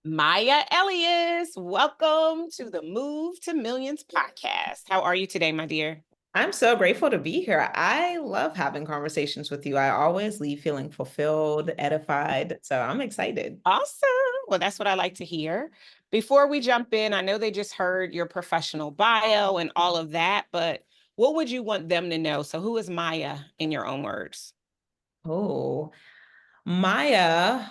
Maya Elious, welcome to the Move to Millions podcast. How are you today, my dear? I'm so grateful to be here. I love having conversations with you. I always leave feeling fulfilled, edified. So I'm excited. Awesome. Well, that's what I like to hear. Before we jump in, I know they just heard your professional bio and all of that, but what would you want them to know? So, who is Maya in your own words? Oh, Maya,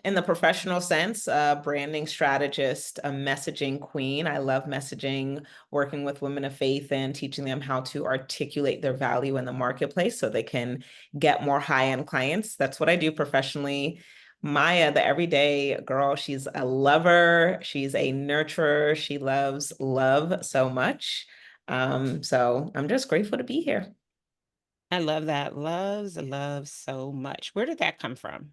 in the professional sense, a branding strategist, a messaging queen. I love messaging, working with women of faith and teaching them how to articulate their value in the marketplace so they can get more high-end clients. That's what I do professionally. Maya, the everyday girl, she's a lover, she's a nurturer, she loves love so much. So I'm just grateful to be here. I love that. Loves so much. Where did that come from?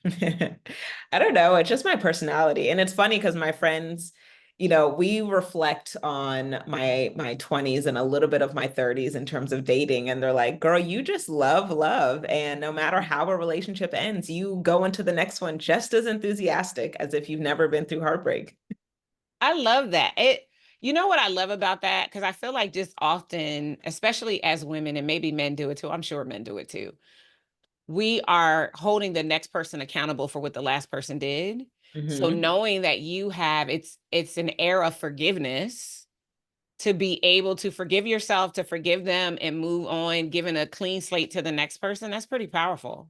I don't know. It's just my personality. And it's funny because my friends, we reflect on my 20s and a little bit of my 30s in terms of dating. And they're like, girl, you just love love. And no matter how a relationship ends, you go into the next one just as enthusiastic as if you've never been through heartbreak. I love that. You know what I love about that? Because I feel like just often, especially as women, and maybe men do it too, I'm sure men do it too. We are holding the next person accountable for what the last person did. So Hmm. knowing that you have it's an air of forgiveness to be able to forgive yourself, to forgive them and move on, giving a clean slate to the next person, that's pretty powerful.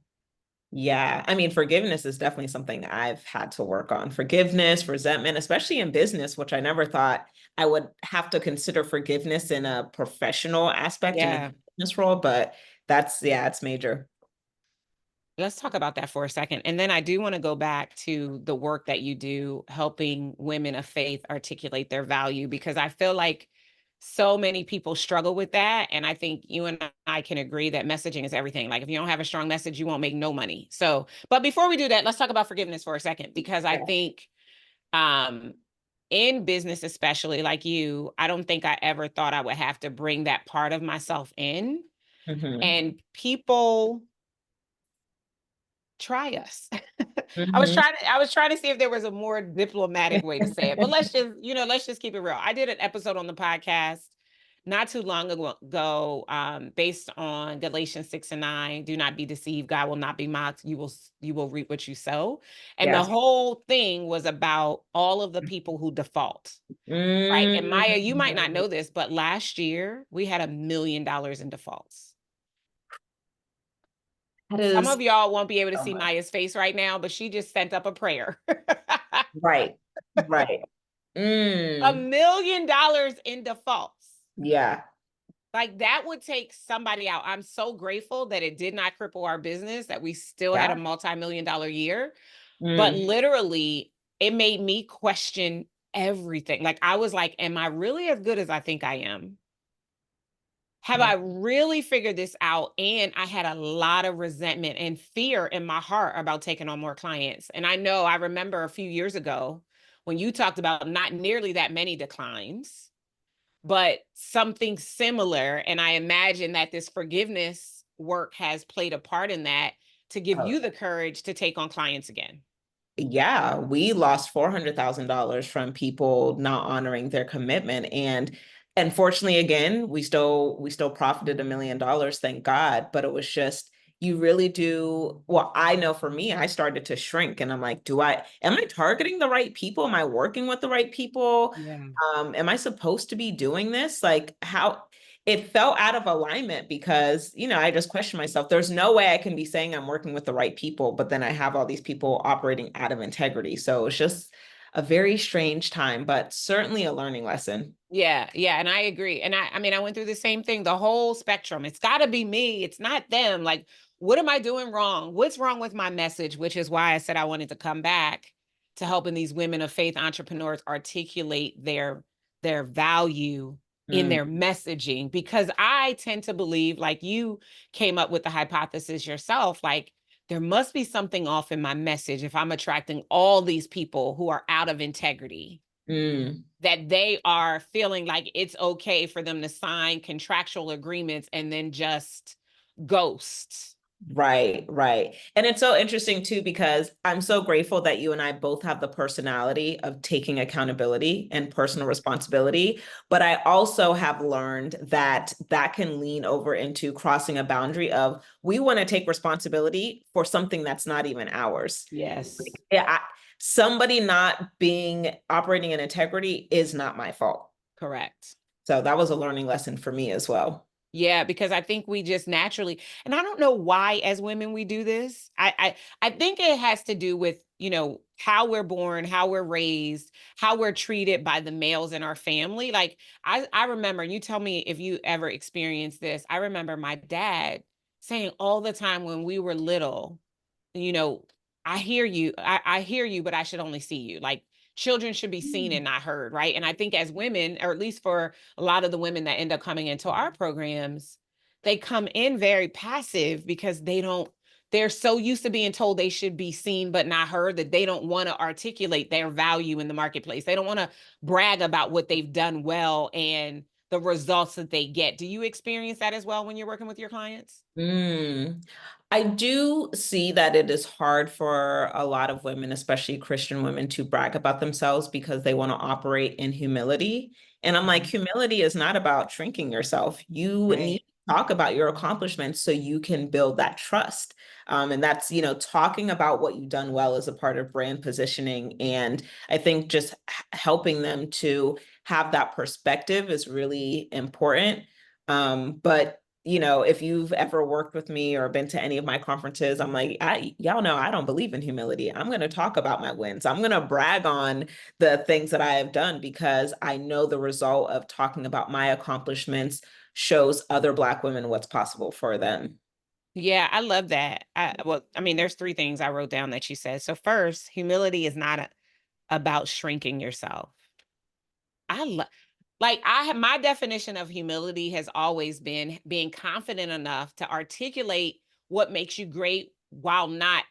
Yeah, I mean, forgiveness is definitely something I've had to work on. Forgiveness, resentment, especially in business, which I never thought I would have to consider forgiveness in a professional aspect in a Yeah. business role, but yeah, it's major. Let's talk about that for a second. And then I do want to go back to the work that you do helping women of faith articulate their value, because I feel like so many people struggle with that. And I think you and I can agree that messaging is everything. Like if you don't have a strong message, you won't make no money. So, but before we do that, let's talk about forgiveness for a second, because I Yeah. think um in business, especially like you, I don't think I ever thought I would have to bring that part of myself in. Hmm. And people try us. Hmm. I was trying to see if there was a more diplomatic way to say it. But let's just keep it real. I did an episode on the podcast not too long ago, based on Galatians 6 and 9. Do not be deceived. God will not be mocked. You will reap what you sow. And the Yes. whole thing was about all of the people who default. Right. And Maya, you might not Mm. know this, but last year we had $1 million in defaults. That Some is of y'all won't be able to so see much. Maya's face right now, but she just sent up a prayer. Right. Right. A Mm. million dollars in defaults. Yeah. Like that would take somebody out. I'm so grateful that it did not cripple our business, that we still had a Yeah. multi-million-dollar year. But Mm. literally, it made me question everything. Like I was like, am I really as good as I think I am? Have Yeah. I really figured this out? And I had a lot of resentment and fear in my heart about taking on more clients. And I remember a few years ago when you talked about not nearly that many declines, but something similar. And I imagine that this forgiveness work has played a part in that to give Oh, you the courage to take on clients again. yeah, we lost $400,000 from people not honoring their commitment. And unfortunately, again, we still profited $1 million, thank God. But it was just you really do. Well, I know for me, I started to shrink and I'm like, am I targeting the right people? Am I working with the right people? Yeah. Am I supposed to be doing this? Like how it felt out of alignment because, I just questioned myself. There's no way I can be saying I'm working with the right people, but then I have all these people operating out of integrity. So it's just a very strange time, but certainly a learning lesson. Yeah, yeah, and I agree. And I mean, I went through the same thing, the whole spectrum. It's got to be me. It's not them. Like, what am I doing wrong? What's wrong with my message? Which is why I said I wanted to come back to helping these women of faith entrepreneurs articulate their value in Mm, their messaging, because I tend to believe, like you came up with the hypothesis yourself, like there must be something off in my message if I'm attracting all these people who are out of integrity, mm. that they are feeling like it's okay for them to sign contractual agreements and then just ghost. Right, right. And it's so interesting too, because I'm so grateful that you and I both have the personality of taking accountability and personal responsibility. But I also have learned that that can lean over into crossing a boundary of we want to take responsibility for something that's not even ours. Yes, Yeah, somebody not being operating in integrity is not my fault. correct. So that was a learning lesson for me as well. Yeah, because I think we just naturally, and I don't know why as women we do this. I think it has to do with, how we're born, how we're raised, how we're treated by the males in our family. Like I remember, and you tell me if you ever experienced this. I remember my dad saying all the time when we were little, you know, I hear you. I hear you, but I should only see you. Like children should be seen and not heard, right? And I think as women, or at least for a lot of the women that end up coming into our programs, they come in very passive because they're so used to being told they should be seen but not heard that they don't want to articulate their value in the marketplace. They don't want to brag about what they've done well and the results that they get. Do you experience that as well when you're working with your clients? Mm. I do see that it is hard for a lot of women, especially Christian women, to brag about themselves because they want to operate in humility. And I'm like, Mhm. humility is not about shrinking yourself. You need Right. to talk about your accomplishments so you can build that trust. And that's, talking about what you've done well is a part of brand positioning. And I think just helping them to have that perspective is really important. But if you've ever worked with me or been to any of my conferences, I'm like, y'all know I don't believe in humility. I'm going to talk about my wins. I'm going to brag on the things that I have done because I know the result of talking about my accomplishments shows other Black women what's possible for them. Yeah, I love that. Well, I mean, there's three things I wrote down that you said. So first, humility is not about shrinking yourself. I love like I have my definition of humility has always been being confident enough to articulate what makes you great while not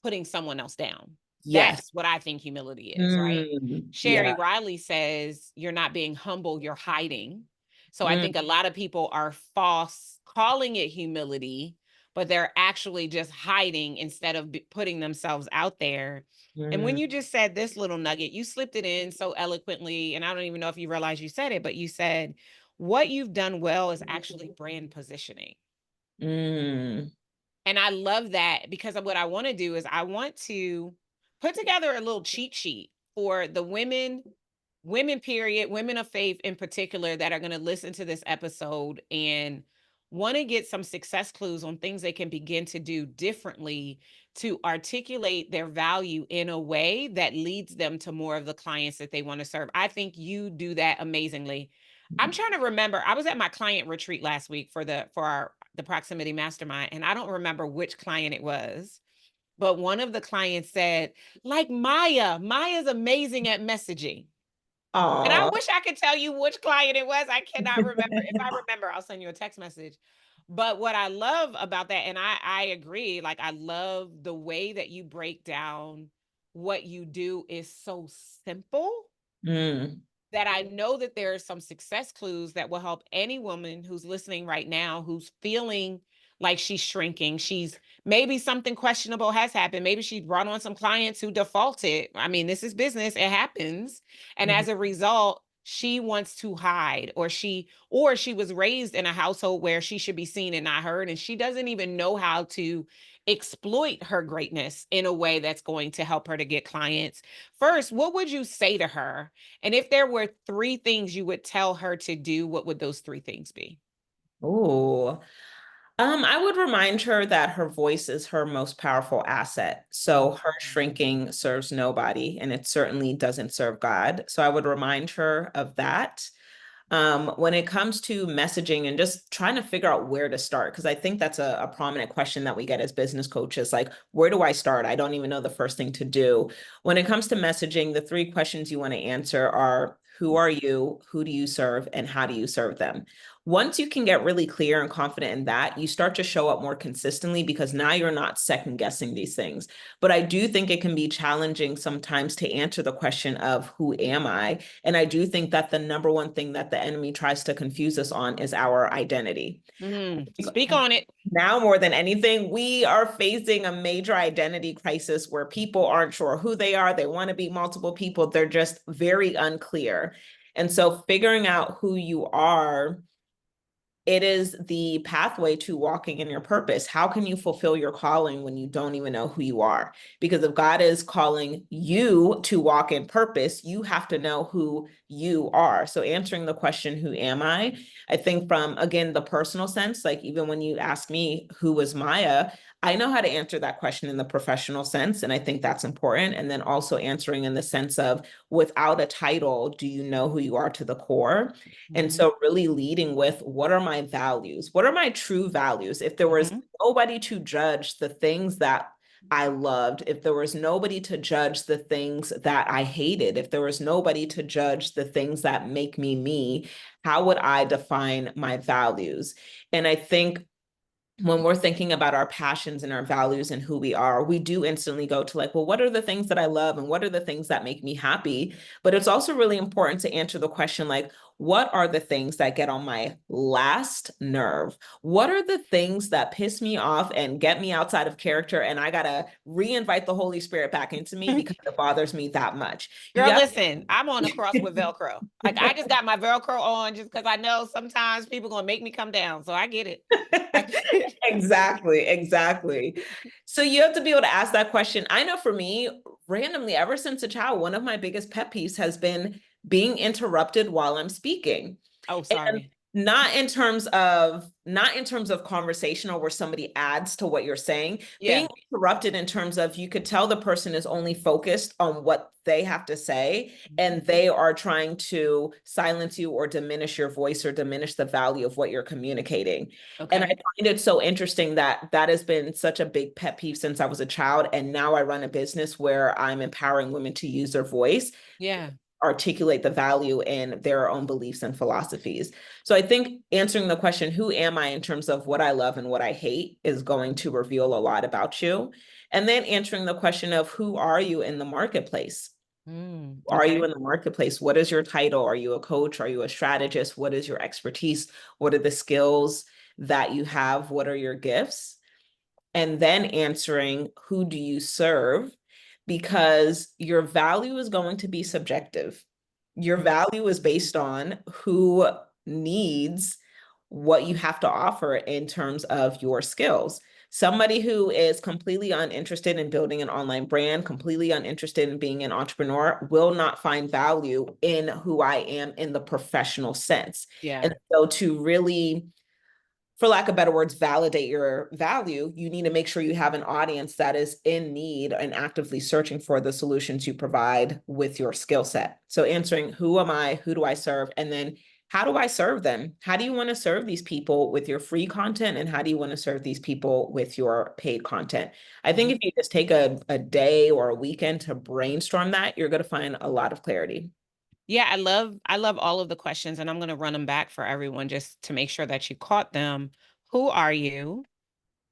putting someone else down. Yes. That's what I think humility is, right? Yeah. Sherry Riley says, "You're not being humble, you're hiding." So I Mm, think a lot of people are false calling it humility, but they're actually just hiding instead of putting themselves out there. And when mm. you just said this little nugget, you slipped it in so eloquently. And I don't even know if you realize you said it, but you said, what you've done well is actually brand positioning. Mm. And I love that because of what I want to do is I want to put together a little cheat sheet for the women period, women of faith in particular that are going to listen to this episode and want to get some success clues on things they can begin to do differently to articulate their value in a way that leads them to more of the clients that they want to serve. I think you do that amazingly. I'm trying to remember. I was at my client retreat last week for our the proximity mastermind, and I don't remember which client it was, but one of the clients said, like Maya's amazing at messaging. And I Aw. wish I could tell you which client it was. I cannot remember. If I remember, I'll send you a text message. But what I love about that, and I agree, like I love the way that you break down what you do is so simple Mm. that I know that there are some success clues that will help any woman who's listening right now who's feeling like she's shrinking. She's maybe something questionable has happened. Maybe she brought on some clients who defaulted. I mean, this is business, it happens. And Mhm. as a result, she wants to hide or she was raised in a household where she should be seen and not heard and she doesn't even know how to exploit her greatness in a way that's going to help her to get clients. First, what would you say to her, and if there were three things you would tell her to do, what would those three things be? Ooh. I would remind her that her voice is her most powerful asset. So her shrinking serves nobody, and it certainly doesn't serve God. So I would remind her of that. When it comes to messaging and just trying to figure out where to start, because I think that's a prominent question that we get as business coaches, like, where do I start? I don't even know the first thing to do. When it comes to messaging, the three questions you want to answer are, who are you? Who do you serve? And how do you serve them? Once you can get really clear and confident in that, you start to show up more consistently because now you're not second guessing these things. But I do think it can be challenging sometimes to answer the question of who am I? And I do think that the number one thing that the enemy tries to confuse us on is our identity. Speak on it. Now more than anything, we are facing a major identity crisis where people aren't sure who they are. They want to be multiple people. They're just very unclear. And so figuring out who you are, it is the pathway to walking in your purpose. How can you fulfill your calling when you don't even know who you are? Because if God is calling you to walk in purpose, you have to know who you are. So answering the question, who am I think from, again, the personal sense, like even when you ask me, who was Maya? I know how to answer that question in the professional sense. And I think that's important. And then also answering in the sense of, without a title, do you know who you are to the core? And so really leading with, what are my values? What are my true values? If there was nobody to judge the things that I loved, if there was nobody to judge the things that I hated, if there was nobody to judge the things that make me, how would I define my values? And I think when we're thinking about our passions and our values and who we are, we do instantly go to like, well, what are the things that I love and what are the things that make me happy? But it's also really important to answer the question like, what are the things that get on my last nerve? What are the things that piss me off and get me outside of character? And I got to re-invite the Holy Spirit back into me because it bothers me that much. Girl, listen, I'm on the cross with Velcro. Like I just got my Velcro on just because I know sometimes people gonna make me come down. So I get it. Exactly, exactly. So you have to be able to ask that question. I know for me, randomly, ever since a child, one of my biggest pet peeves has been being interrupted while I'm speaking. Oh, And sorry. not in terms of conversational where somebody adds to what you're saying, Yeah. being interrupted in terms of, you could tell the person is only focused on what they have to say and they are trying to silence you or diminish your voice or diminish the value of what you're communicating. And I Okay. find it so interesting that that has been such a big pet peeve since I was a child, and now I run a business where I'm empowering women to use their voice, Yeah. articulate the value in their own beliefs and philosophies. So I think answering the question, who am I, in terms of what I love and what I hate, is going to reveal a lot about you. And then answering the question of, who are you in the marketplace? Are you Okay. in the marketplace? What is your title? Are you a coach? Are you a strategist? What is your expertise? What are the skills that you have? What are your gifts? And then answering, who do you serve? Because your value is going to be subjective. Your value is based on who needs what you have to offer in terms of your skills. Somebody who is completely uninterested in building an online brand, completely uninterested in being an entrepreneur, will not find value in who I am in the professional sense. Yeah. And so to really, for lack of better words, validate your value, you need to make sure you have an audience that is in need and actively searching for the solutions you provide with your skill set. So answering, who am I? Who do I serve? And then, how do I serve them? How do you want to serve these people with your free content? And how do you want to serve these people with your paid content? I think if you just take a day or a weekend to brainstorm that, you're going to find a lot of clarity. Yeah, I love all of the questions and I'm going to run them back for everyone just to make sure that you caught them. Who are you?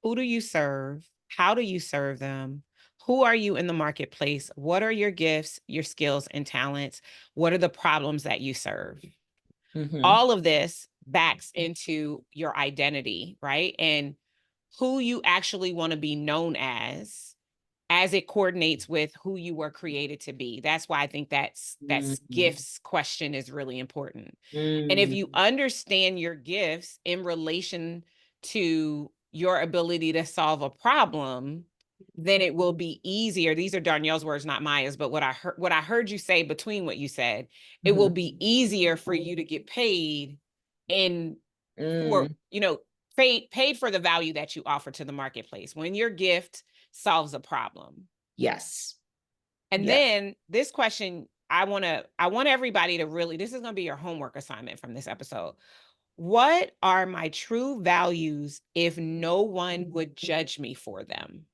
Who do you serve? How do you serve them? Who are you in the marketplace? What are your gifts, your skills and talents? What are the problems that you serve? Mm-hmm. All of this backs into your identity, right? And who you actually want to be known as it coordinates with who you were created to be. That's why I think that's Mm-hmm. gifts question is really important. And if you Mm-hmm. understand your gifts in relation to your ability to solve a problem, then it will be easier. These are Darnyelle's words, not Maya's, but what I heard you say between what you said, it will be easier for you to get paid in for, Mm-hmm. paid for the value that you offer to the marketplace when your gift solves a problem. Yes. And Yes. then this question, I want everybody to really, this is going to be your homework assignment from this episode. What are my true values if no one would judge me for them?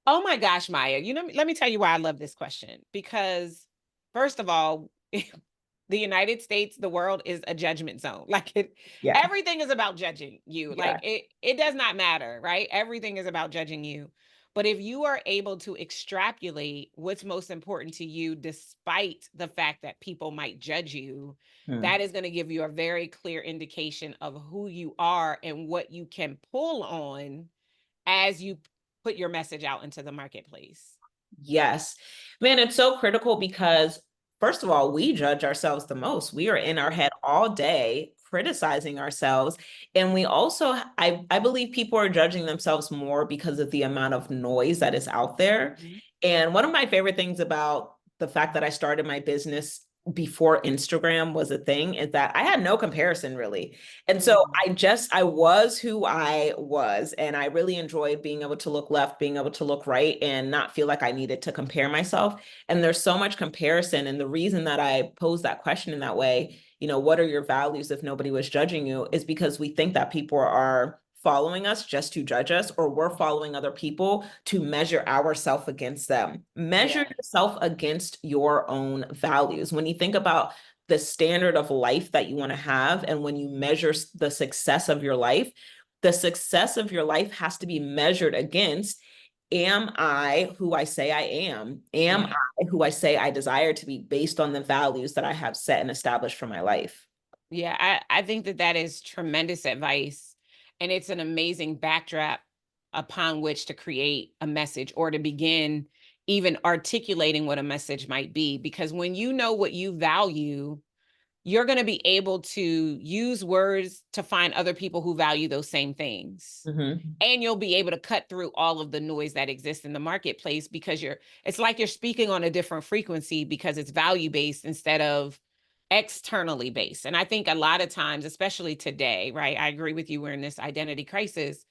Oh my gosh, Maya, let me tell you why I love this question. Because first of all, the United States, the world is a judgment zone. Like Yeah. everything is about judging you. Yeah. Like it does not matter, right? Everything is about judging you. But if you are able to extrapolate what's most important to you, despite the fact that people might judge you, Hmm. that is going to give you a very clear indication of who you are and what you can pull on as you put your message out into the marketplace. Yes. Man, it's so critical because, first of all, we judge ourselves the most. We are in our head all day criticizing ourselves. And we also, I believe people are judging themselves more because of the amount of noise that is out there. Mhm. And one of my favorite things about the fact that I started my business before Instagram was a thing is that I had no comparison really. And so Mm. I was who I was. And I really enjoyed being able to look left, being able to look right, and not feel like I needed to compare myself. And there's so much comparison. And the reason that I pose that question in that way, what are your values if nobody was judging you, is because we think that people are following us just to judge us, or we're following other people to measure ourselves against them. Measure Yeah. yourself against your own values. When you think about the standard of life that you want to have, and when you measure the success of your life, the success of your life has to be measured against, am I who I say I am? Am Yeah. I who I say I desire to be, based on the values that I have set and established for my life? Yeah, I think that that is tremendous advice. And it's an amazing backdrop upon which to create a message or to begin even articulating what a message might be. Because when you know what you value, you're going to be able to use words to find other people who value those same things. Mm-hmm. And you'll be able to cut through all of the noise that exists in the marketplace because it's like you're speaking on a different frequency because it's value based instead of externally based. And I think a lot of times, especially today, right? I agree with you. We're in this identity crisis.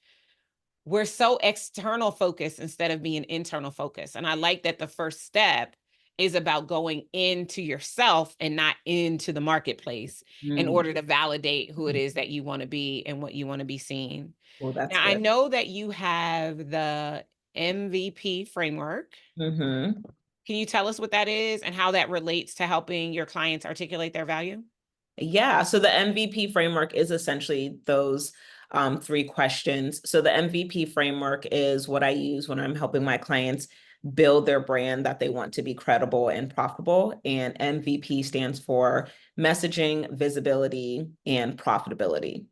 We're so external focused instead of being internal focused. And I like that the first step is about going into yourself and not into the marketplace in Mm. order to validate who it is that you want to be and what you want to be seen. Well, that's Now, I good. know that you have the MVP framework. Mm-hmm. Can you tell us what that is and how that relates to helping your clients articulate their value? Yeah, so the MVP framework is essentially those three questions. So the MVP framework is what I use when I'm helping my clients build their brand that they want to be credible and profitable. And MVP stands for messaging, visibility, and profitability.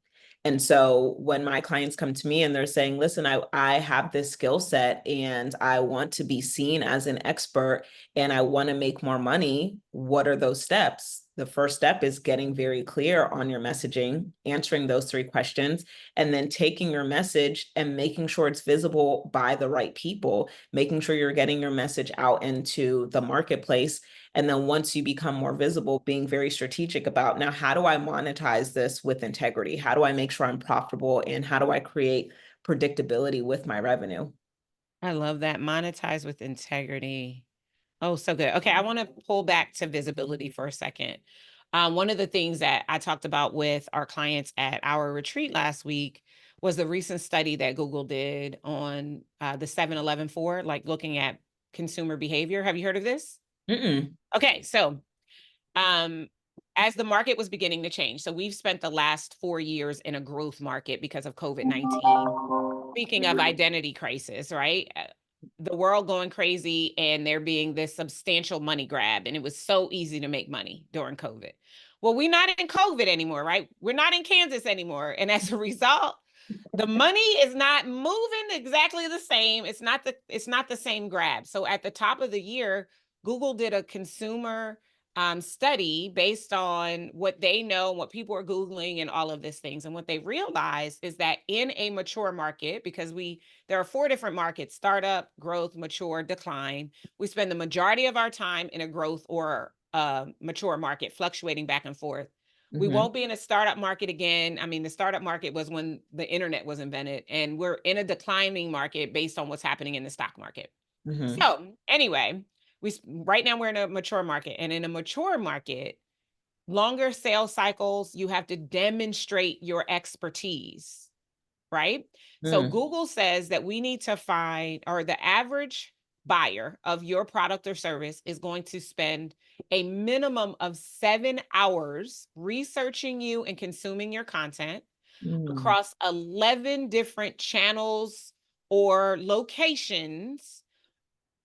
And so when my clients come to me and they're saying, listen, I have this skill set and I want to be seen as an expert and I want to make more money, what are those steps? The first step is getting very clear on your messaging, answering those three questions, and then taking your message and making sure it's visible by the right people, making sure you're getting your message out into the marketplace. And then once you become more visible, being very strategic about, now, how do I monetize this with integrity? How do I make sure I'm profitable? And how do I create predictability with my revenue? I love that. Monetize with integrity. Oh, so good. Okay, I want to pull back to visibility for a second. One of the things that I talked about with our clients at our retreat last week was the recent study that Google did on the 7-Eleven 4, like looking at consumer behavior. Have you heard of this? Mm-mm. Okay, so um, as the market was beginning to change, so we've spent the last 4 years in a growth market because of COVID-19. Speaking of identity crisis, right? The world going crazy and there being this substantial money grab, and it was so easy to make money during COVID. Well, we're not in COVID anymore, right? We're not in Kansas anymore. And as a result, the money is not moving exactly the same. It's not the same grab. So at the top of the year, Google did a consumer study based on what they know, what people are Googling, and all of these things. And what they realized is that in a mature market, because there are 4 different markets: startup, growth, mature, decline. We spend the majority of our time in a growth or mature market, fluctuating back and forth. We Mm-hmm. won't be in a startup market again. I mean, the startup market was when the internet was invented, and we're in a declining market based on what's happening in the stock market. Mm-hmm. So, anyway, right now we're in a mature market, and in a mature market, longer sales cycles, you have to demonstrate your expertise, right? So Mm. Google says that we need to find, or the average buyer of your product or service is going to spend a minimum of 7 hours researching you and consuming your content Mm. across 11 different channels or locations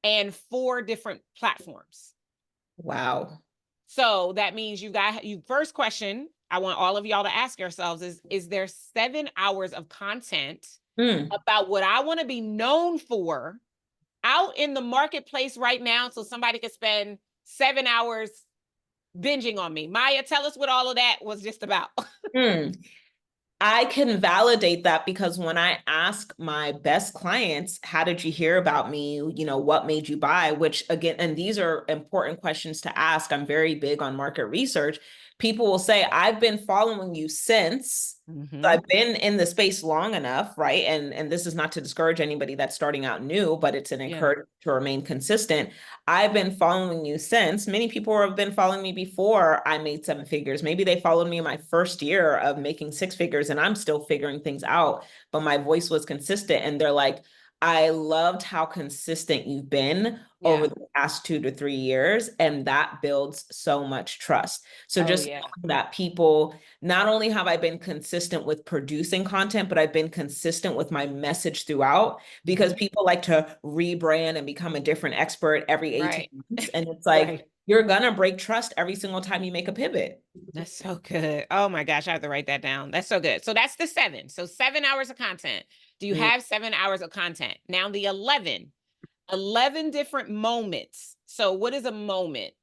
and 4 different platforms. Wow. So that means you first question I want all of y'all to ask yourselves is there 7 hours of content Mm. about what I want to be known for out in the marketplace right now so somebody could spend 7 hours binging on me? Maya, tell us what all of that was just about. Mm. I can validate that because when I ask my best clients, how did you hear about me? You know, what made you buy? Which again, and these are important questions to ask. I'm very big on market research. People will say, I've been following you since. So Mm-hmm. I've been in the space long enough, right? And this is not to discourage anybody that's starting out new, but it's an Yeah. encouragement to remain consistent. I've been following you since. Many people have been following me before I made 7 figures. Maybe they followed me in my first year of making 6 figures and I'm still figuring things out, but my voice was consistent. And they're like, I loved how consistent you've been over Yeah. the past 2 to 3 years. And that builds so much trust. So Oh, just yeah. that people, not only have I been consistent with producing content, but I've been consistent with my message throughout because Mm-hmm. people like to rebrand and become a different expert every 18 Right. months. And it's like, Right. you're going to break trust every single time you make a pivot. That's so good. Oh my gosh, I have to write that down. That's so good. So that's the 7. So 7 hours of content. Do you Mm, have 7 hours of content? Now the 11 different moments. So what is a moment?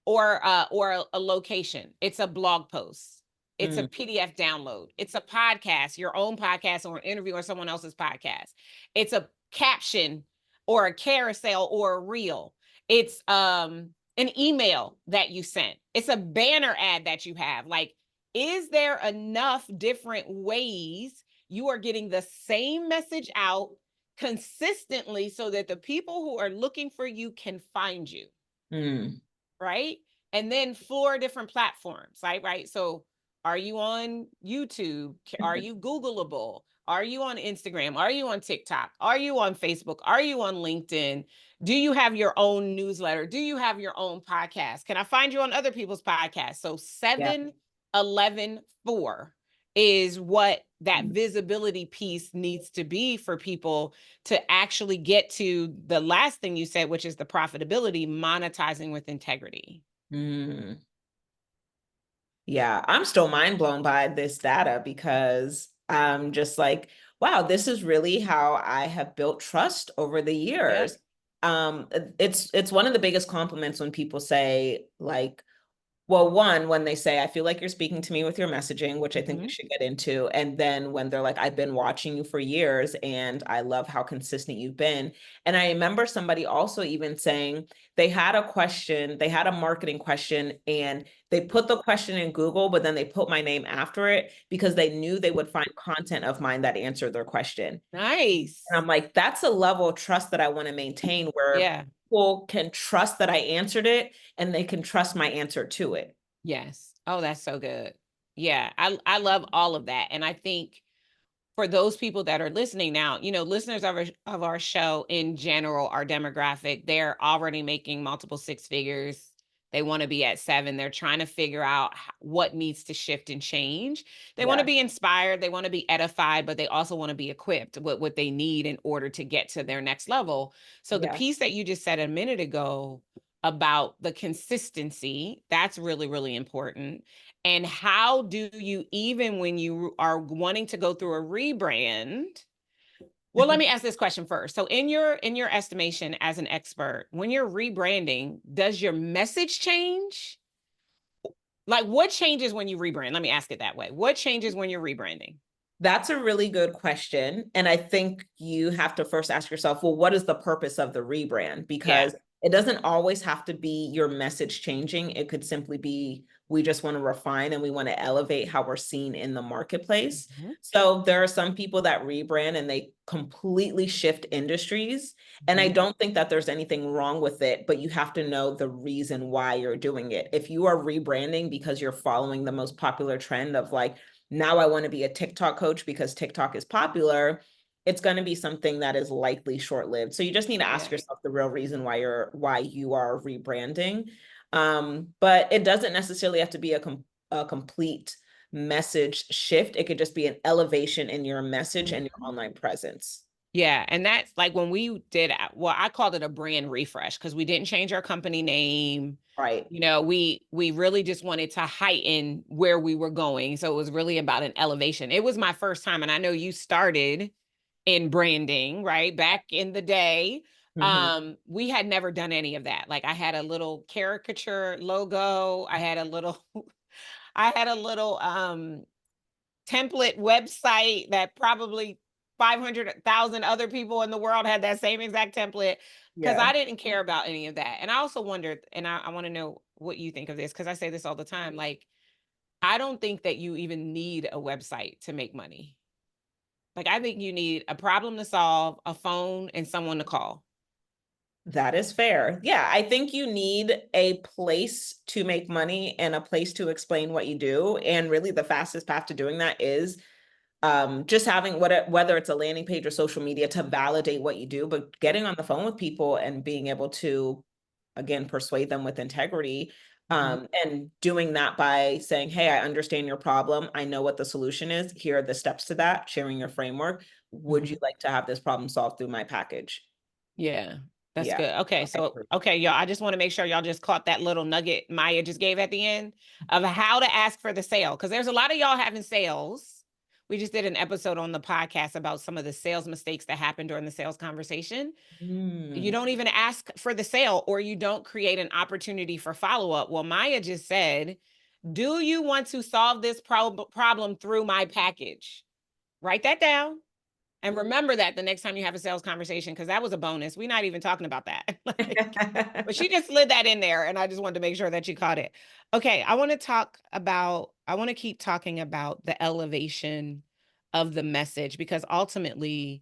Or a location? It's a blog post. It's a mm, PDF download. It's a podcast, your own podcast or an interview or someone else's podcast. It's a caption or a carousel or a reel. It's an email that you sent. It's a banner ad that you have. Like, is there enough different ways you are getting the same message out consistently so that the people who are looking for you can find you? mm. Right? And then 4 different platforms, right? So are you on YouTube? Are you Googleable? Are you on Instagram? Are you on TikTok? Are you on Facebook? Are you on LinkedIn? Do you have your own newsletter? Do you have your own podcast? Can I find you on other people's podcasts? So Yeah. 7, 11, 4 is what that visibility piece needs to be for people to actually get to the last thing you said, which is the profitability, monetizing with integrity. Mm. Yeah, I'm still mind blown by this data because I'm just like, wow, this is really how I have built trust over the Yep. years. It's one of the biggest compliments when people say like, well, one, when they say, I feel like you're speaking to me with your messaging, which I think we Mm-hmm. should get into. And then when they're like, I've been watching you for years and I love how consistent you've been. And I remember somebody also even saying they had a question, they had a marketing question, and they put the question in Google, but then they put my name after it because they knew they would find content of mine that answered their question. And Nice. I'm like, that's a level of trust that I want to maintain where Yeah. people can trust that I answered it and they can trust my answer to it. Yes. Oh, that's so good. Yeah. I love all of that. And I think for those people that are listening now, listeners of our show in general, our demographic, they're already making multiple 6 figures. They want to be at 7. They're trying to figure out what needs to shift and change. They want to Yeah. be inspired. They want to be edified, but they also want to be equipped with what they need in order to get to their next level. So the Yeah. piece that you just said a minute ago about the consistency, that's really, really important. And how do you, even when you are wanting to go through a rebrand? Well, let me ask this question first. So in your estimation as an expert, when you're rebranding, does your message change? Like, what changes when you rebrand? Let me ask it that way. What changes when you're rebranding? That's a really good question. And I think you have to first ask yourself, well, what is the purpose of the rebrand? Yeah. Because it doesn't always have to be your message changing. It could simply be we just want to refine and we want to elevate how we're seen in the marketplace. Mhm, So there are some people that rebrand and they completely shift industries. And I mhm. don't think that there's anything wrong with it, but you have to know the reason why you're doing it. If you are rebranding because you're following the most popular trend of like, now I want to be a TikTok coach because TikTok is popular, it's going to be something that is likely short-lived. So you just need to ask Yeah. yourself the real reason why you are rebranding. But it doesn't necessarily have to be a complete message shift. It could just be an elevation in your message and your online presence. Yeah, and that's like when we did, well, I called it a brand refresh because we didn't change our company name. Right. You know, we really just wanted to heighten where we were going. So it was really about an elevation. It was my first time, and I know you started in branding, right? Back in the day. Mhm. We had never done any of that. Like I had a little caricature logo, I had a little I had a little template website that probably 500,000 other people in the world had that same exact template because Yeah, I didn't care about any of that. And I also wondered, and I want to know what you think of this because I say this all the time. Like, I don't think that you even need a website to make money. Like, I think you need a problem to solve, a phone, and someone to call. that is fair. Yeah, I think you need a place to make money and a place to explain what you do. And really, the fastest path to doing that is just having whether it's a landing page or social media to validate what you do, but getting on the phone with people and being able to, again, persuade them with integrity. Mhm, And doing that by saying, hey, I understand your problem. I know what the solution is. Here are the steps to that, sharing your framework. Would you mhm. like to have this problem solved through my package? Yeah, that's Yeah. good. Okay, I so agree. okay, y'all, I just want to make sure y'all just caught that little nugget Maya just gave at the end of how to ask for the sale because there's a lot of y'all having sales. We just did an episode on the podcast about some of the sales mistakes that happen during the sales conversation. You Mm. don't even ask for the sale or you don't create an opportunity for follow-up. Well, Maya just said, "Do you want to solve this problem through my package?" Write that down. And remember that the next time you have a sales conversation, because that was a bonus. We're not even talking about that. Like, but she just slid that in there, and I just wanted to make sure that you caught it. Okay, I want to keep talking about the elevation of the message because ultimately,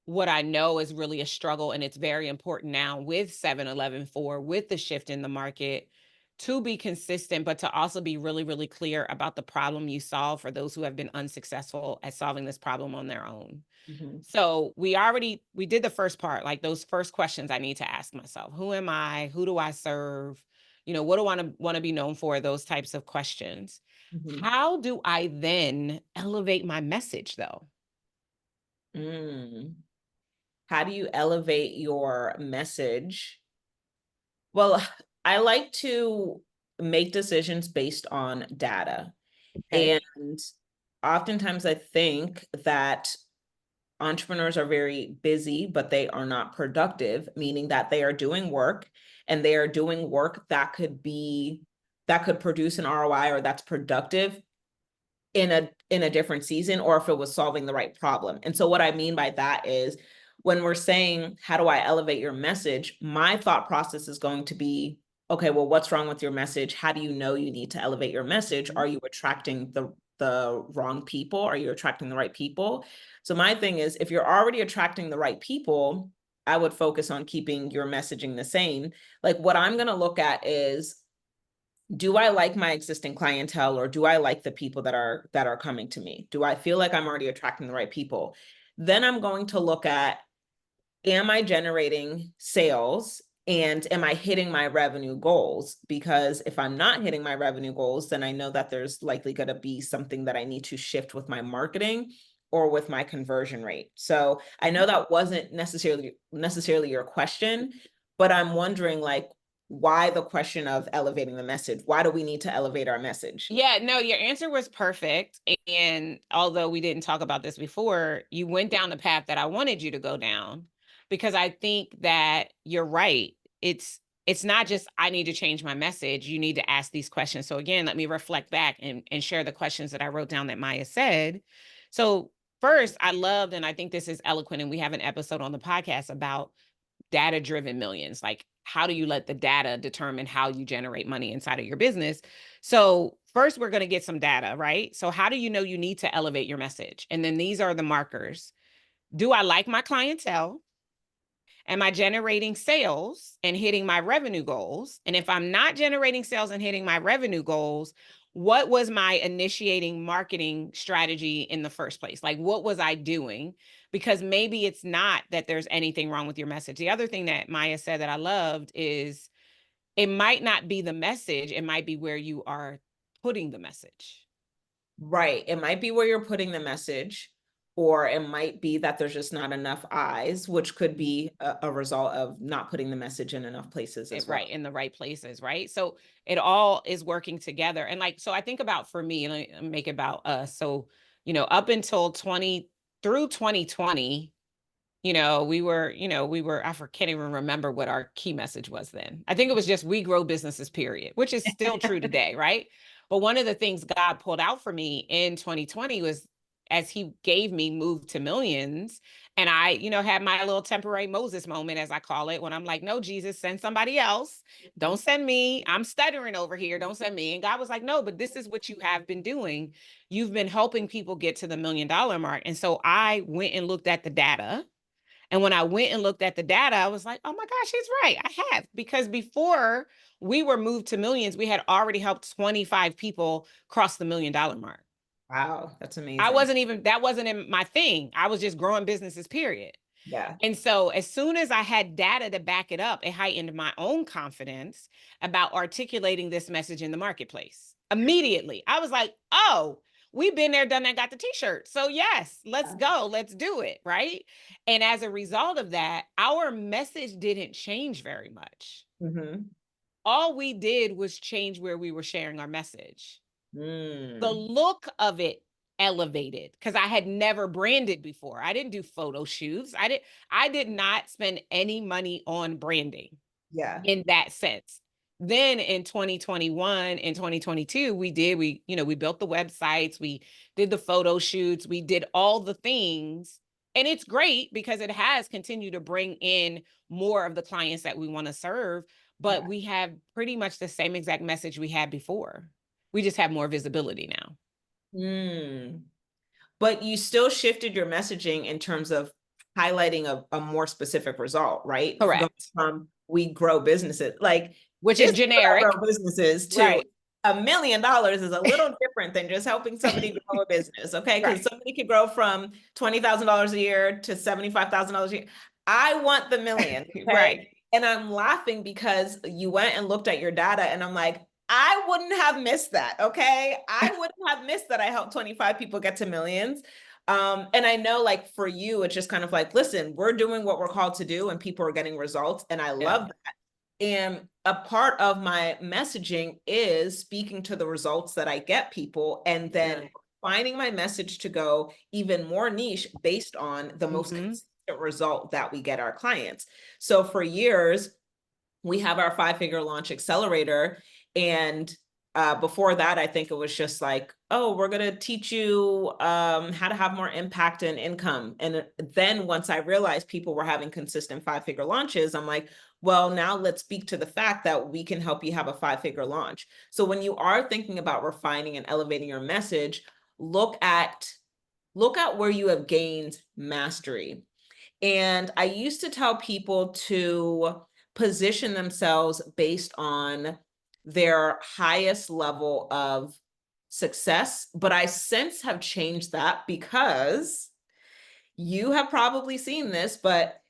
what I know is really a struggle, and it's very important now with 7-Eleven 4, with the shift in the market to be consistent, but to also be really, really clear about the problem you solve for those who have been unsuccessful at solving this problem on their own. Mhm. So we did the first part, like those first questions I need to ask myself. Who am I? Who do I serve? You know, what do I want to be known for? Those types of questions. Mhm. How do I then elevate my message though? Mm. How do you elevate your message? Well, I like to make decisions based on data. Okay. And oftentimes I think that entrepreneurs are very busy, but they are not productive, meaning that they are doing work and they are doing work that could produce an ROI or that's productive in a different season, or if it was solving the right problem. And so what I mean by that is when we're saying how do I elevate your message, my thought process is going to be, okay, well, what's wrong with your message? How do you know you need to elevate your message? Are you attracting the wrong people? Are you attracting the right people? So my thing is, if you're already attracting the right people, I would focus on keeping your messaging the same. Like what I'm going to look at is, do I like my existing clientele, or do I like the people that are coming to me? Do I feel like I'm already attracting the right people? Then I'm going to look at, am I generating sales and am I hitting my revenue goals? Because if I'm not hitting my revenue goals, then I know that there's likely going to be something that I need to shift with my marketing or with my conversion rate. So I know that wasn't necessarily your question, but I'm wondering, like, why the question of elevating the message? Why do we need to elevate our message? Yeah, no, your answer was perfect. And although we didn't talk about this before, you went down the path that I wanted you to go down because I think that you're right. It's not just I need to change my message. You need to ask these questions. So again, let me reflect back and share the questions that I wrote down that Maya said. So first, I loved, and I think this is eloquent, and we have an episode on the podcast about data driven millions. Like, how do you let the data determine how you generate money inside of your business? So, first, we're going to get some data, right? So, how do you know you need to elevate your message? And then these are the markers. Do I like my clientele? Am I generating sales and hitting my revenue goals? And if I'm not generating sales and hitting my revenue goals, what was my initiating marketing strategy in the first place? Like, what was I doing? Because maybe it's not that there's anything wrong with your message. The other thing that Maya said that I loved is it might not be the message, it might be where you are putting the message. Right. It might be where you're putting the message, or it might be that there's just not enough eyes, which could be a result of not putting the message in enough places as well. Right, in the right places, right? So it all is working together. And like, so I think about for me, let me make it about us. So, up until 20 through 2020, I can't even remember what our key message was then. I think it was just we grow businesses, period, which is still true today, right? But one of the things God pulled out for me in 2020 was as he gave me Move to Millions. And I, had my little temporary Moses moment, as I call it, when I'm like, no, Jesus, send somebody else. Don't send me. I'm stuttering over here. Don't send me. And God was like, no, but this is what you have been doing. You've been helping people get to the $1 million mark. And so I went and looked at the data, and when I went and looked at the data, I was like, oh my gosh, he's right. I have. Because before we were Moved to Millions, we had already helped 25 people cross the $1 million mark. Wow, that's amazing. That wasn't in my thing. I was just growing businesses, period. Yeah. And so as soon as I had data to back it up, it heightened my own confidence about articulating this message in the marketplace. Immediately, I was like, oh, we've been there, done that, got the t-shirt. So yes, let's go, let's do it, right? And as a result of that, our message didn't change very much. Mm-hmm. All we did was change where we were sharing our message. The Mm. look of it elevated because I had never branded before. I didn't do photo shoots. I did not spend any money on branding Yeah. in that sense. Then in 2021 and 2022, we built the websites, we did the photo shoots, we did all the things. And it's great because it has continued to bring in more of the clients that we want to serve, but Yeah. we have pretty much the same exact message we had before. We just have more visibility now. Mm. But you still shifted your messaging in terms of highlighting a more specific result, right? Going Correct. from we grow businesses, like Which is this is what I generic. grow businesses, to Right. $1 million is a little different than just helping somebody grow a business, okay? Because Right. somebody could grow from $20,000 a year to $75,000 a year. I want the million, okay? Right. And I'm laughing because you went and looked at your data, and I'm like, I wouldn't have missed that, okay? I wouldn't have missed that I helped 25 people get to millions. And I know, like, for you, it's just kind of like, listen, we're doing what we're called to do and people are getting results. And I Yeah. love that. And a part of my messaging is speaking to the results that I get people, and then Yeah. finding my message to go even more niche based on the most Mm-hmm. consistent result that we get our clients. So for years, we have our 5-figure launch accelerator. And before that, I think it was just like, oh, we're going to teach you how to have more impact and income. And then once I realized people were having consistent 5-figure launches, I'm like, well, now let's speak to the fact that we can help you have a 5-figure launch. So when you are thinking about refining and elevating your message, look at where you have gained mastery. And I used to tell people to position themselves based on their highest level of success, but I since have changed that because you have probably seen this, but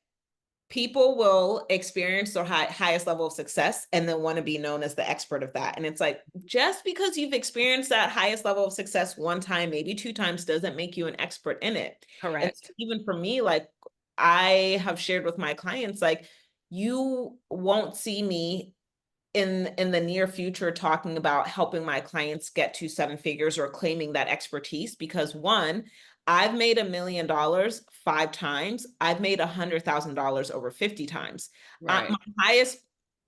people will experience their highest level of success and then want to be known as the expert of that. And it's like, just because you've experienced that highest level of success one time, maybe 2 times, doesn't make you an expert in it. And Correct. even for me, like, I have shared with my clients, like, you won't see me in the near future talking about helping my clients get to 7 figures or claiming that expertise, because one, I've made $1 million 5 times. I've made $100,000 over 50 times. Right.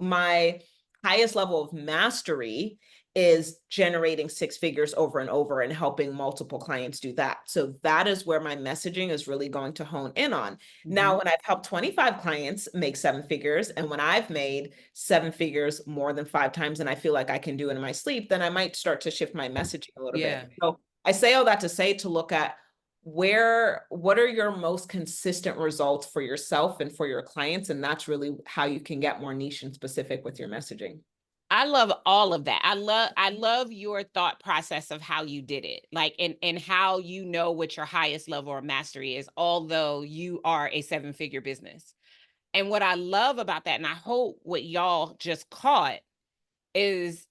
My highest level of mastery is generating 6 figures over and over and helping multiple clients do that. So that is where my messaging is really going to hone in on. Now, Mm-hmm. when I've helped 25 clients make 7 figures, and when I've made 7 figures more than 5 times, and I feel like I can do it in my sleep, then I might start to shift my messaging a little Yeah. bit. So I say all that to say, to look at what are your most consistent results for yourself and for your clients, and that's really how you can get more niche and specific with your messaging. I love all of that. I love your thought process of how you did it. Like and how you know what your highest level of mastery is, although you are a seven-figure business. And what I love about that, and I hope what y'all just caught, is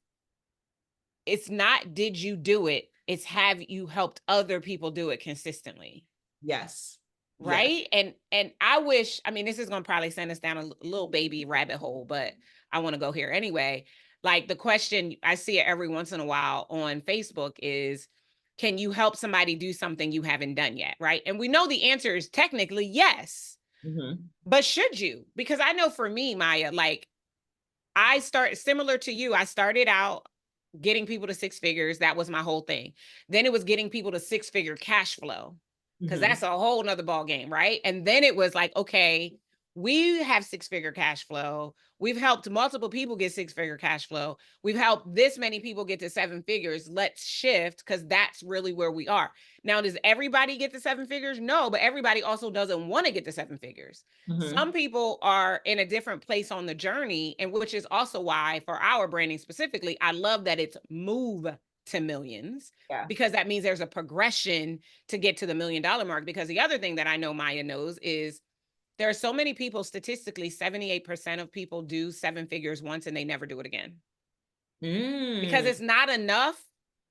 it's not did you do it, it's have you helped other people do it consistently. Yes. Yes. Right. And I wish, I mean, this is gonna probably send us down a little baby rabbit hole, but I want to go here anyway. Like the question I see it every once in a while on Facebook is, can you help somebody do something you haven't done yet? Right. And we know the answer is technically yes, Mm-hmm. but should you? Because I know for me, Maya, like I start similar to you. I started out getting people to six figures. That was my whole thing. Then it was getting people to six-figure cash flow, because Mm-hmm. that's a whole nother ball game, right? And then it was like, okay, we have six-figure cash flow. We've helped multiple people get six-figure cash flow. We've helped this many people get to seven figures. Let's shift, because that's really where we are. Now, does everybody get to seven figures? No, but everybody also doesn't want to get to seven figures. Mm-hmm. Some people are in a different place on the journey, and which is also why for our branding specifically, I love that it's move to millions, Yeah. because that means there's a progression to get to the $1 million mark. Because the other thing that I know Maya knows is there are so many people, statistically 78% of people do seven figures once and they never do it again, because Mm. it's not enough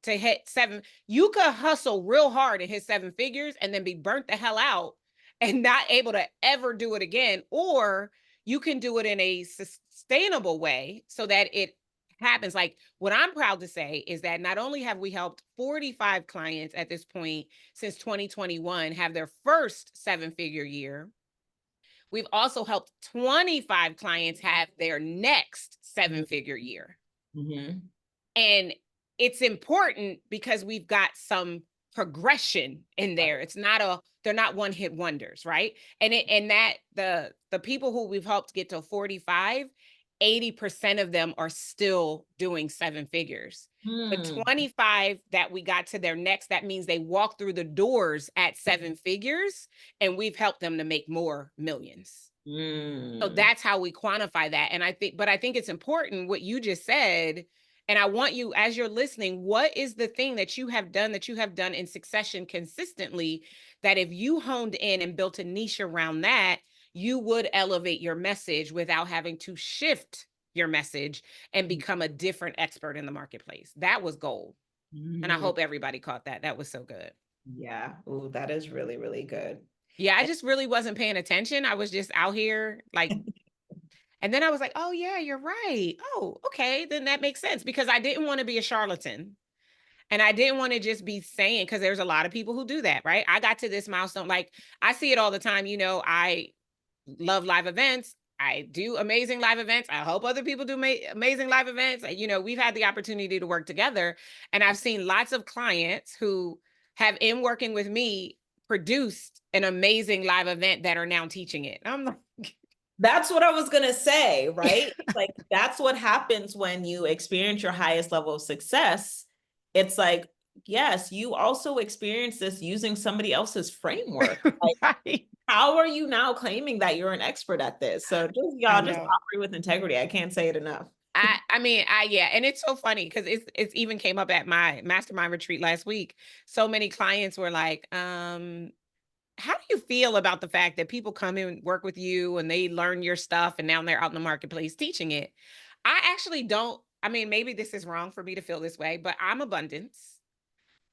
to hit seven. You could hustle real hard and hit seven figures and then be burnt the hell out and not able to ever do it again. Or you can do it in a sustainable way so that it happens. Like what I'm proud to say is that not only have we helped 45 clients at this point since 2021 have their first seven-figure year, we've also helped 25 clients have their next seven-figure year. Mm-hmm. And it's important because we've got some progression in there. It's not a, they're not one hit wonders, right? And that the people who we've helped get to 45, 80% of them are still doing seven figures. The Mm. 25 that we got to their next, that means they walk through the doors at seven figures, and we've helped them to make more millions. So Mm. that's how we quantify that. And I think it's important what you just said. And I want you, as you're listening, what is the thing that you have done in succession consistently, that if you honed in and built a niche around that, you would elevate your message without having to shift your message and become a different expert in the marketplace? That was gold. And I Mm. hope everybody caught that. That was so good. Yeah. Oh, that is really, really good. Yeah, I just really wasn't paying attention. I was just out here like, and then I was like, oh, yeah, you're right. Oh, okay. Then that makes sense, because I didn't want to be a charlatan. And I didn't want to just be saying, because there's a lot of people who do that, right? I got to this milestone. Like I see it all the time. You know, I love live events. I do amazing live events. I hope other people do amazing live events. You know, we've had the opportunity to work together. And I've seen lots of clients who have, in working with me, produced an amazing live event that are now teaching it. I'm like, That's what I was going to say, right? Like, that's what happens when you experience your highest level of success. It's like, yes, you also experience this using somebody else's framework. Like, right. how are you now claiming that you're an expert at this? So just I y'all just know. operate with integrity. I can't say it enough. I mean, yeah, and it's so funny because it's even came up at my mastermind retreat last week. So many clients were like, how do you feel about the fact that people come in and work with you and they learn your stuff and now they're out in the marketplace teaching it? I actually don't, I mean, maybe this is wrong for me to feel this way, but I'm abundance.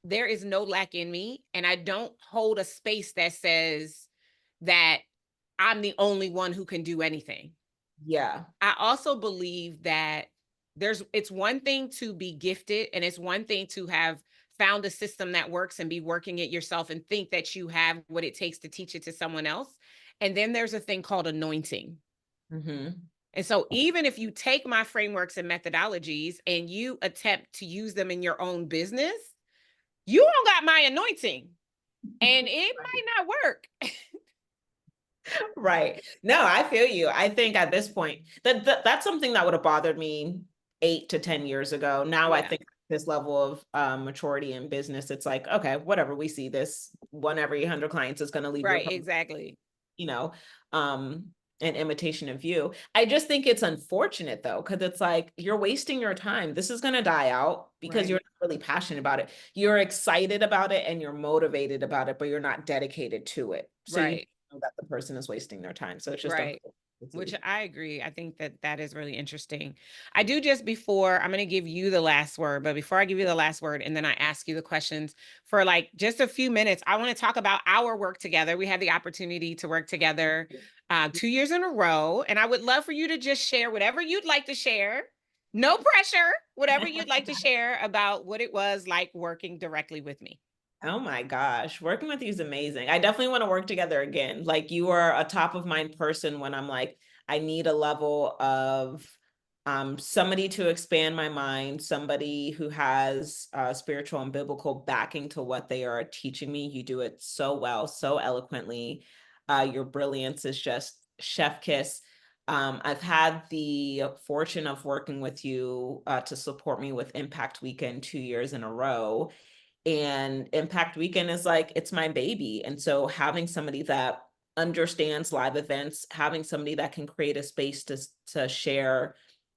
There is no lack in me, and I don't hold a space that says that I'm the only one who can do anything. Yeah. I also believe that it's one thing to be gifted, and it's one thing to have found a system that works and be working it yourself and think that you have what it takes to teach it to someone else. And then there's a thing called anointing. Mm-hmm. And so even if you take my frameworks and methodologies and you attempt to use them in your own business, you don't got my anointing, and it might not work. Right. No, I feel you. I think at this point that's something that would have bothered me 8 to 10 years ago. Now I Yeah. think this level of maturity in business, it's like, okay, whatever, we see this one every 100 clients is going to leave your Right, exactly. you know. Um, an imitation of you. I just think it's unfortunate though, because it's like you're wasting your time. This is going to die out because you're Right. not really passionate about it. You're excited about it and you're motivated about it, but you're not dedicated to it. So you Right. know that the person is wasting their time. So it's just Right. unfortunate to Which see. I agree. I think that that is really interesting. I do just before I'm going to give you the last word, but before I give you the last word and then I ask you the questions for like just a few minutes, I want to talk about our work together. We had the opportunity to work together 2 years in a row, and I would love for you to just share whatever you'd like to share. No pressure, whatever you'd like to share about what it was like working directly with me. Oh my gosh, working with you is amazing. I definitely want to work together again. Like you are a top of mind person when I'm like, I need a level of somebody to expand my mind, somebody who has spiritual and biblical backing to what they are teaching me. You do it so well, so eloquently. Your brilliance is just chef kiss. I've had the fortune of working with you to support me with Impact Weekend 2 years in a row, and Impact Weekend is like, it's my baby. And so having somebody that understands live events, having somebody that can create a space to share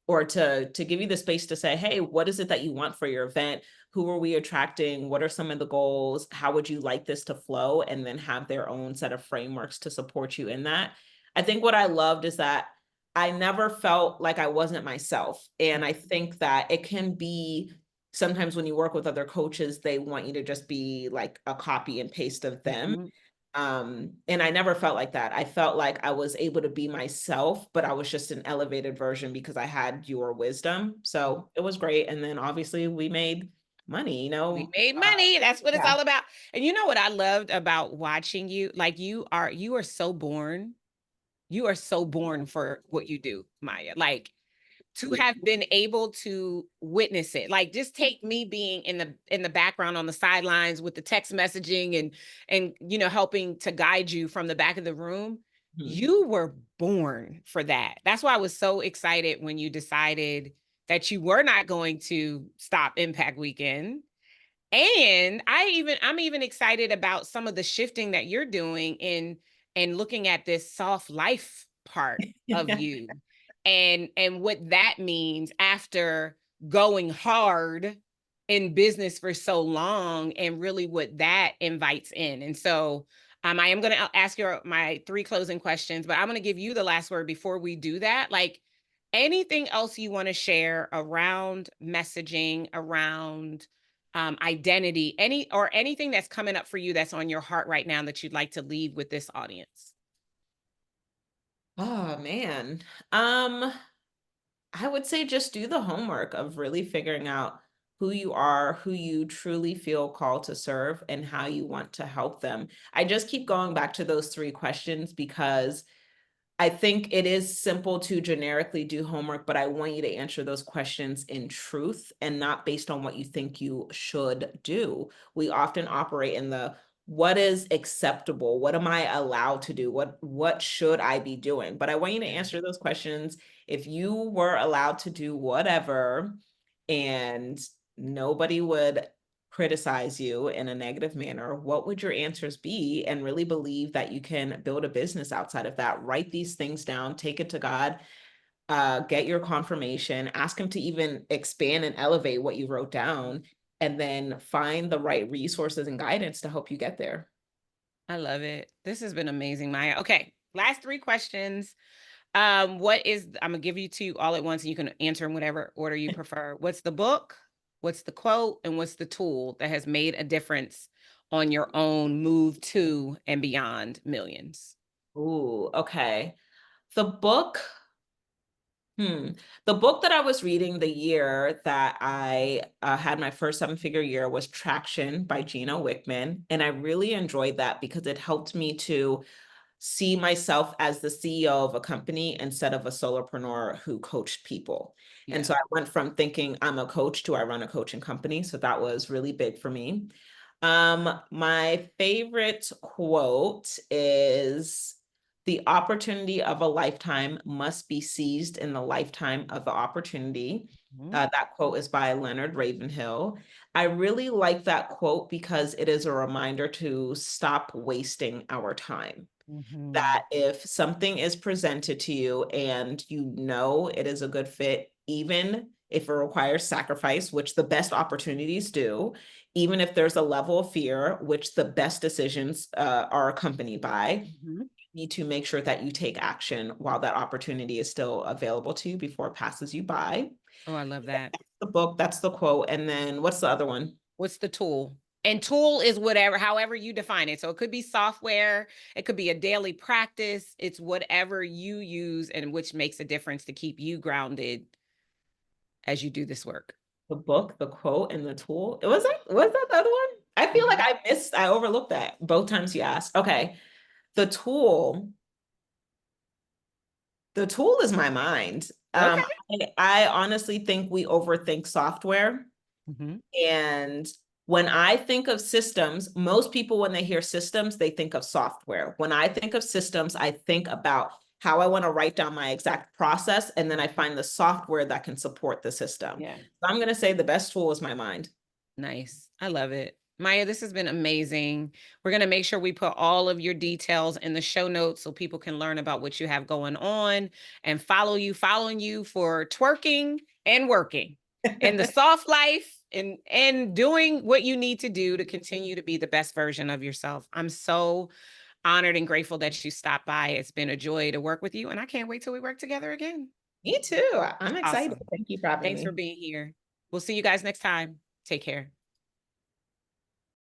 or to give you the space to say, hey, what is it that you want for your event? Who are we attracting? What are some of the goals? How would you like this to flow? And then have their own set of frameworks to support you in that. I think what I loved is that I never felt like I wasn't myself. And I think that it can be sometimes when you work with other coaches, they want you to just be like a copy and paste of them. Mhm. And I never felt like that. I felt like I was able to be myself, but I was just an elevated version because I had your wisdom. So it was great. And then obviously we made money, We made money. That's what it's yeah. all about. And you know what I loved about watching you? Like you are so born. You are so born for what you do, Maya. Like to have been able to witness it. Like just take me being in the background on the sidelines with the text messaging and helping to guide you from the back of the room. Mhm. You were born for that. That's why I was so excited when you decided that you were not going to stop Impact Weekend. And I'm even excited about some of the shifting that you're doing in and looking at this soft life part of you and what that means after going hard in business for so long and really what that invites in. And so I am going to ask your my three closing questions, but I'm going to give you the last word before we do that. Like anything else you want to share around messaging, around identity, anything that's coming up for you that's on your heart right now that you'd like to leave with this audience? Oh man. I would say just do the homework of really figuring out who you are, who you truly feel called to serve, and how you want to help them. I just keep going back to those three questions because I think it is simple to generically do homework, but I want you to answer those questions in truth and not based on what you think you should do. We often operate in the what is acceptable? What am I allowed to do? What should I be doing? But I want you to answer those questions. If you were allowed to do whatever and nobody would criticize you in a negative manner, what would your answers be? And really believe that you can build a business outside of that. Write these things down, take it to God, get your confirmation, ask Him to even expand and elevate what you wrote down, and then find the right resources and guidance to help you get there. I love it. This has been amazing, Maya. Okay, last three questions. I'm gonna give you two all at once, and you can answer in whatever order you prefer. What's the book? What's the quote? And what's the tool that has made a difference on your own move to and beyond millions? Ooh, okay. The book Hmm. The book that I was reading the year that I had my first seven-figure year was Traction by Gina Wickman. And I really enjoyed that because it helped me to see myself as the CEO of a company instead of a solopreneur who coached people. And Yeah. so I went from thinking I'm a coach to I run a coaching company. So that was really big for me. My favorite quote is the opportunity of a lifetime must be seized in the lifetime of the opportunity. Mhm. That quote is by Leonard Ravenhill. I really like that quote because it is a reminder to stop wasting our time. Mhm. that if something is presented to you and you know it is a good fit, even if it requires sacrifice, which the best opportunities do, even if there's a level of fear, which the best decisions are accompanied by, Mhm. you need to make sure that you take action while that opportunity is still available to you before it passes you by. Oh, I love that. The book, that's the quote. And then what's the other one? What's the tool? And tool is whatever, however you define it. So it could be software, it could be a daily practice. It's whatever you use and which makes a difference to keep you grounded as you do this work. The book, the quote, and the tool. Was that the other one? I feel like Mhm. I overlooked that both times you asked. Okay. The tool, the tool is my mind. Okay. I honestly think we overthink software. Mhm. And when I think of systems, most people, when they hear systems, they think of software. When I think of systems, I think about how I want to write down my exact process, and then I find the software that can support the system. Yeah. So I'm going to say the best tool is my mind. Nice. I love it. Maya, this has been amazing. We're going to make sure we put all of your details in the show notes so people can learn about what you have going on and following you for twerking and working and the soft life and doing what you need to do to continue to be the best version of yourself. I'm so honored and grateful that you stopped by. It's been a joy to work with you, and I can't wait till we work together again. Me too. I'm excited. Awesome. Thank you for having Thanks for me. being here. We'll see you guys next time. Take care.